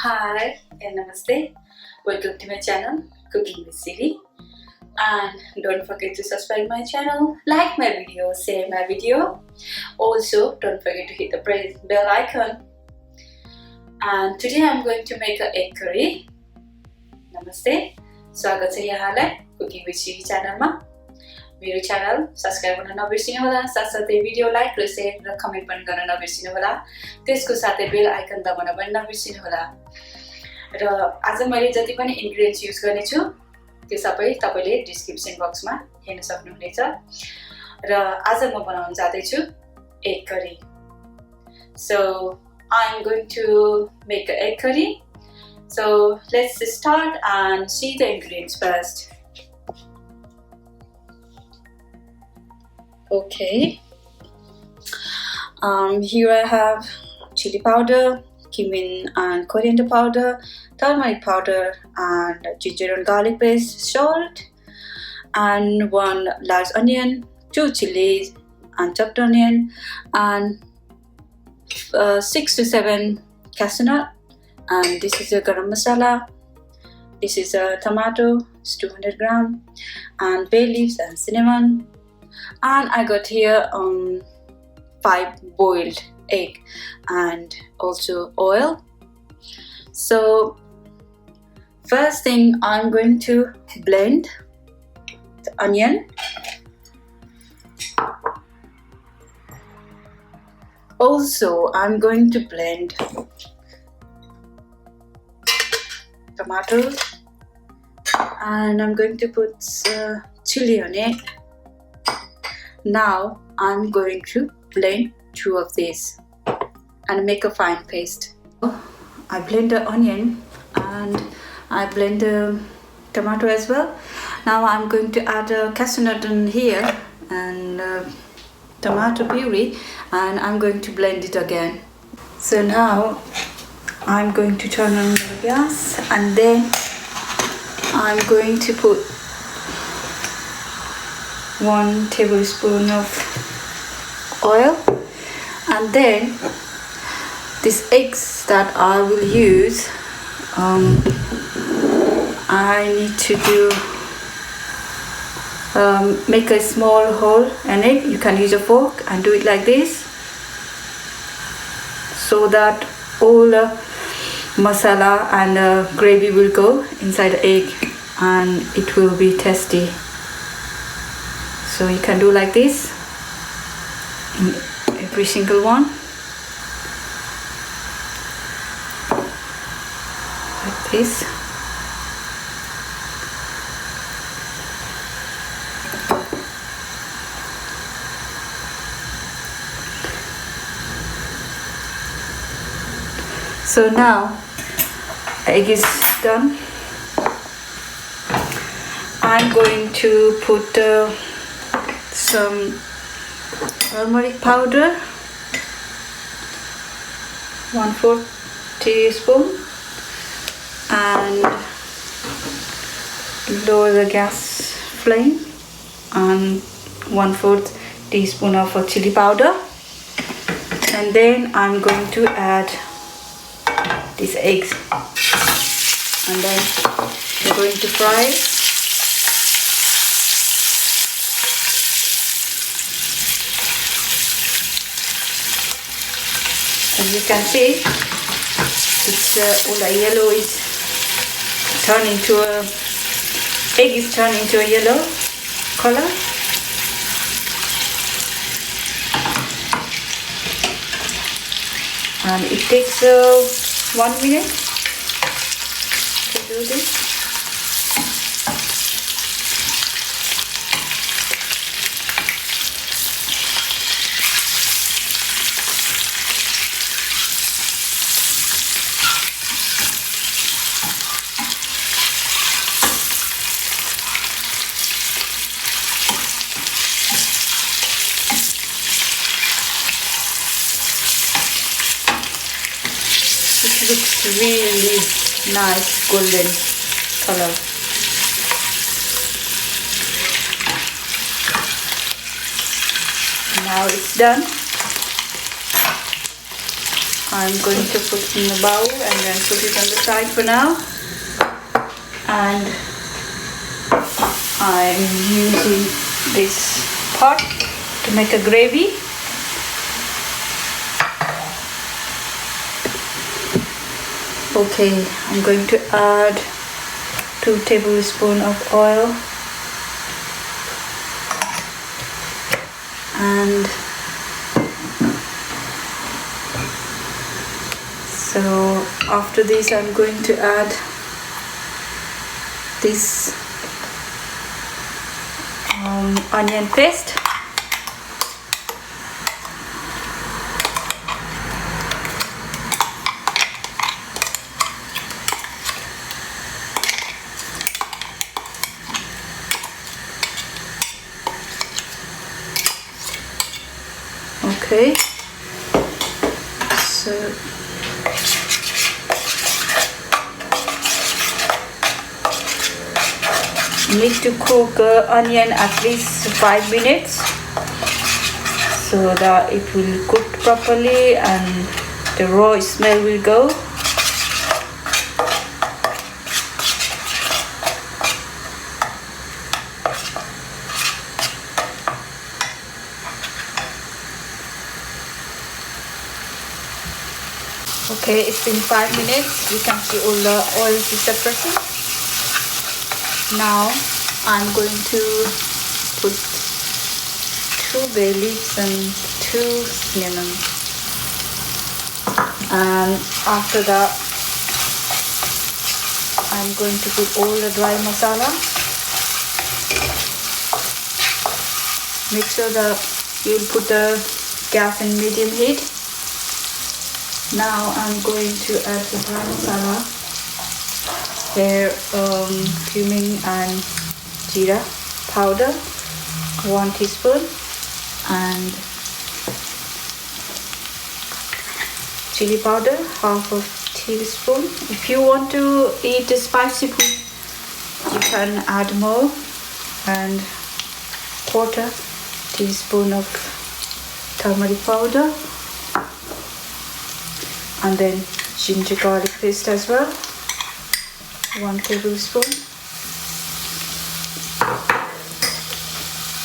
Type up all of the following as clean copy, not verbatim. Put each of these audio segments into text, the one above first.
Hi and Namaste. Welcome to my channel Cooking with Chilli. And don't forget to subscribe my channel, like my video, share my video. Also don't forget to hit the bell icon. And today I'm going to make an egg curry. Namaste. स्वागत छ यहाँलाई Cooking with Chilli channel मा. मेरो channel subscribe गर्न नबिर्सिनु होला, साथसाथै video like र share र comment पनि गर्न नबिर्सिनु होला। त्यसको साथै बेल आइकन दबाउन पनि नबिर्सिनु होला। र आज मैले जति पनि इन्ग्रेडियन्ट्स युज गर्ने छु त्यो सबै तपाईले डिस्क्रिप्सन बक्समा हेर्न सक्नुहुनेछ। र आज म बनाउन जाँदै छु egg curry. So I'm going to make an egg curry. So let's start and see the ingredients first. Okay, here I have chili powder, cumin and coriander powder, turmeric powder, and ginger and garlic paste, salt, and 1 large onion, 2 chilies and chopped onion, and 6 to 7 cashew nut, and this is a garam masala. This is a tomato, it's 200 gram, and bay leaves and cinnamon. And I got here 5 boiled egg and also oil. So first thing, I'm going to blend the onion. Also I'm going to blend tomatoes, and I'm going to put chili on it. Now I'm going to blend 2 of these and make a fine paste. I blend the onion and I blend the tomato as well. Now I'm going to add a cashew nut in here and tomato puree, and I'm going to blend it again. So now I'm going to turn on the gas, and then I'm going to put 1 tablespoon of oil, and then these eggs that I will use, I need to make a small hole in it. You can use a fork and do it like this, so that all the masala and gravy will go inside the egg and it will be tasty. So you can do like this in every single one, like this. So now egg is done. I'm going to put some turmeric powder, 1/4 teaspoon, and lower the gas flame, and 1/4 teaspoon of chili powder, and then I'm going to add these eggs, and then we're going to fry it. As you can see, it's all the yellow is turning to egg is turning to a yellow color. And it takes 1 minute to do this. It looks really nice golden color. Now it's done. I'm going to put in the bowl and then put it on the side for now. And I'm using this pot to make a gravy. Okay, I'm going to add 2 tablespoons of oil and so after this I'm going to add this onion paste. Okay, so need to cook onion at least 5 minutes so that it will cook properly and the raw smell will go. Okay, it's been 5 minutes. You can see all the oil is separating. Now I'm going to put 2 bay leaves and 2 cinnamon. And after that, I'm going to put all the dry masala. Make sure that you'll put the gas in medium heat. Now I'm going to add the dry masala. Here, cumin and jeera powder, 1 teaspoon, and chili powder, half of teaspoon. If you want to eat a spicy food, you can add more, and 1/4 teaspoon of turmeric powder, and then ginger garlic paste as well, 1 tablespoon.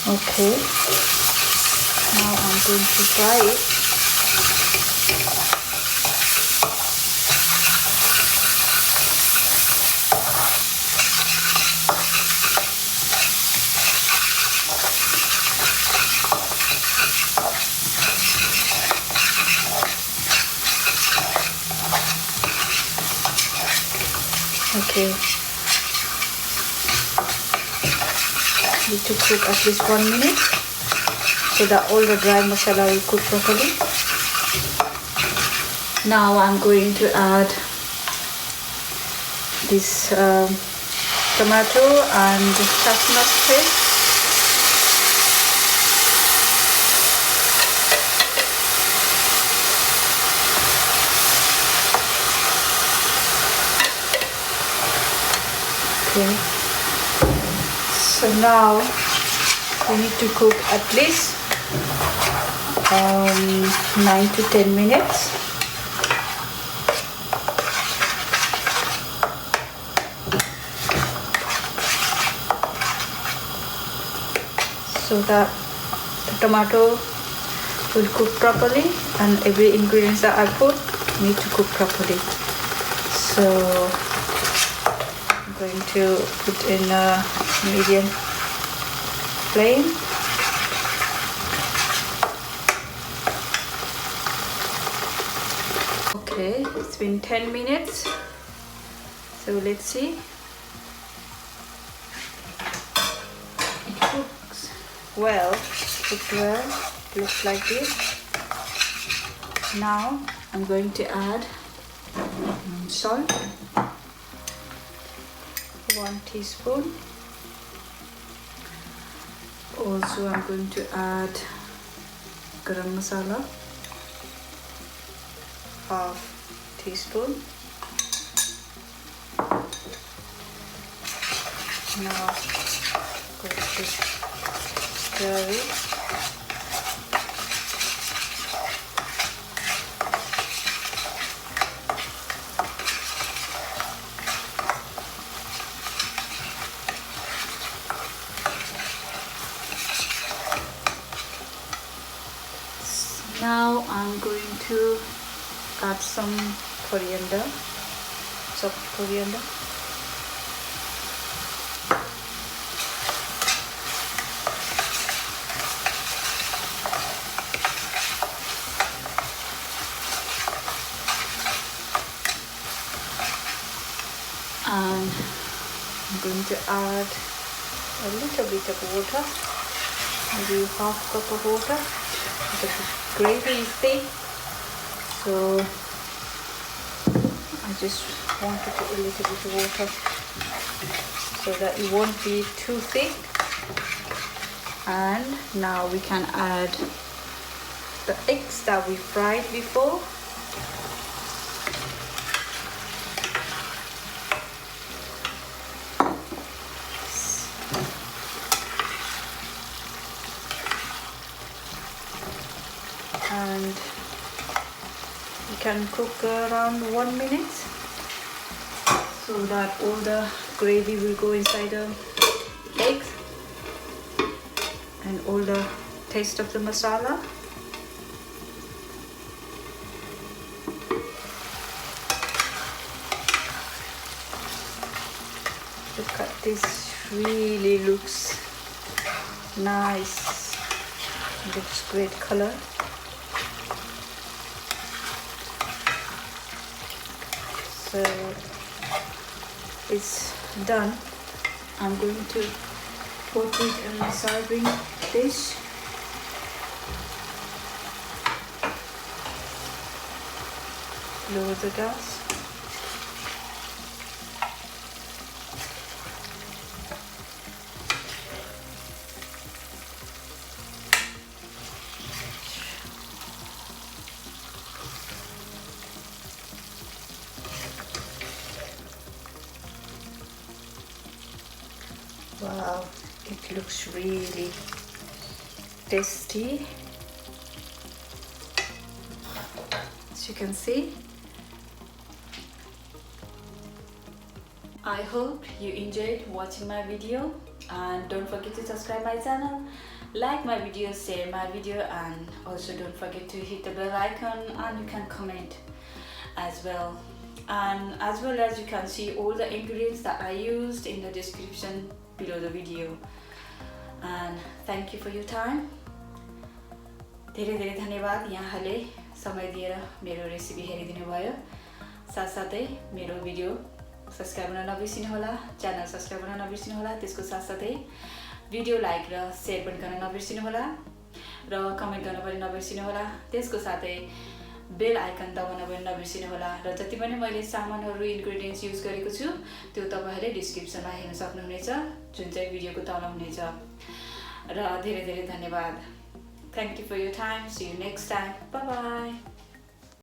Okay, now I'm going to fry it. Okay, need to cook at least 1 minute so that all the dry masala will cook properly. Now I'm going to add this tomato and cashew nut paste. Okay, so now we need to cook at least 9 to 10 minutes. So that the tomato will cook properly and every ingredient that I put need to cook properly. So I'm going to put in a medium flame. Okay, it's been 10 minutes. So let's see. It cooks well. Cooked well. It looks like this. Now I'm going to add salt. 1 teaspoon. Also I'm going to add garam masala, half teaspoon. Now going to stir it. I'm going to add some coriander, chopped coriander. And I'm going to add a little bit of water, maybe half cup of water. The gravy is thick, so I just want to put a little bit of water so that it won't be too thick. And now we can add the eggs that we fried before. And you can cook around 1 minute so that all the gravy will go inside the eggs and all the taste of the masala. Look at this, really looks nice, looks great color. So it's done. I'm going to put it in a serving dish. Lower the gas. Wow, it looks really tasty. As you can see. I hope you enjoyed watching my video, and don't forget to subscribe my channel, like my video, share my video, and also don't forget to hit the bell icon, and you can comment as well. And as well as you can see all the ingredients that I used in the description below the video. And thank you for your time. धेरै धेरै धन्यवाद यहाँले समय दिएर मेरो recipe हेरिदिनु भयो। साथसाथै मेरो भिडियो सब्स्क्राइब गर्न नबिर्सिनु होला, च्यानल सब्स्क्राइब गर्न नबिर्सिनु होला। त्यसको साथसाथै भिडियो लाइक र शेयर पनि गर्न नबिर्सिनु होला र कमेन्ट गर्न पनि नबिर्सिनु होला। त्यसको साथै बेल आइकन दबाउन पनि नबिर्सिनु होला र जति पनि मैले सामानहरु इन्ग्रेडिएन्ट्स युज गरेको छु त्यो तपाईहरुले डिस्क्रिप्सनमा हेर्न सक्नुहुनेछ, जुन चाहिँ भिडियोको तल हुनेछ। र धेरै धेरै धन्यवाद। Thank you for your time. See you next time. Bye bye.